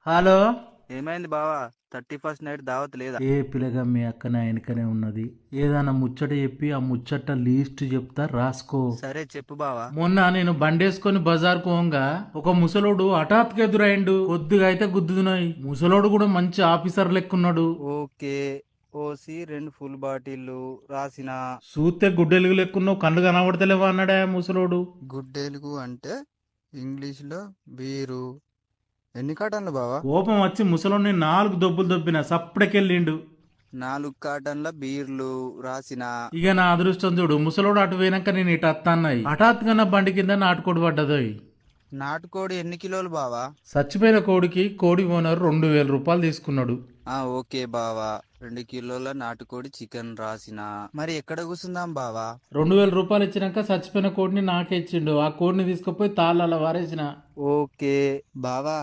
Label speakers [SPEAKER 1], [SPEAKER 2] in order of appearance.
[SPEAKER 1] Hello.
[SPEAKER 2] ఏమైంది బావా? 31st night దావత్ లేదా?
[SPEAKER 1] ఏ పిల్లగా మీ అక్క నా వెనకనే ఉన్నది. ఏదైనా ముచ్చట చెప్పి ఆ ముచ్చట లీస్ట్ చెప్తా రాసుకో.
[SPEAKER 2] సరే చెప్పు బావా.
[SPEAKER 1] మొన్న నేను బండేసుకొని బజార్కు పోంగా ఒక ముసలోడు హఠాత్తుగా ఎదురైండు. కొద్దిగా అయితే గుద్దుతున్నాయి. ముసలోడు కూడా మంచి ఆఫీసర్ లెక్కున్నాడు.
[SPEAKER 2] ఓకే. ఓసి 2 ఫుల్ బాటిల్లు రాసిన.
[SPEAKER 1] చూస్తే గుడ్డెలుగు లెక్కున్నావు, కళ్ళు కనబడతలేవా అన్నాడా ముసలోడు.
[SPEAKER 2] గుడ్డేలుగు అంటే ఇంగ్లీష్లో బీరు. ఎన్ని కాటన్లు బావా?
[SPEAKER 1] కోపం వచ్చి ముసలోడిని 4 దొబ్బులు దొబ్బిన సప్పుడకెళ్ళిండు.
[SPEAKER 2] 4 కాటన్ల బీర్లు రాసిన.
[SPEAKER 1] ఇక నా అదృష్టం చూడు, ముసలోడు అటు పోయినాక నేను ఇటు అత్తన్నాయి. హఠాత్తుగా నా బండి కింద నాటుకోడి పడ్డదోయ్.
[SPEAKER 2] నాటుకోడి ఎన్ని కిలోలు బావా?
[SPEAKER 1] చచ్చిపోయిన కోడికి కోడి ఓనర్ 2000 రూపాయలు తీసుకున్నాడు.
[SPEAKER 2] ఓకే బావా. 2 కిలోల నాటుకోడి చికెన్ రాసిన. మరి ఎక్కడ కూర్చుందాం బావా?
[SPEAKER 1] 2000 రూపాయలు ఇచ్చినాక చచ్చిపోయిన కోడిని నాకే ఇచ్చిండు. ఆ కోడిని తీసుకుపోయి తాళ్ళ వారేసిన.
[SPEAKER 2] ఓకే బావా.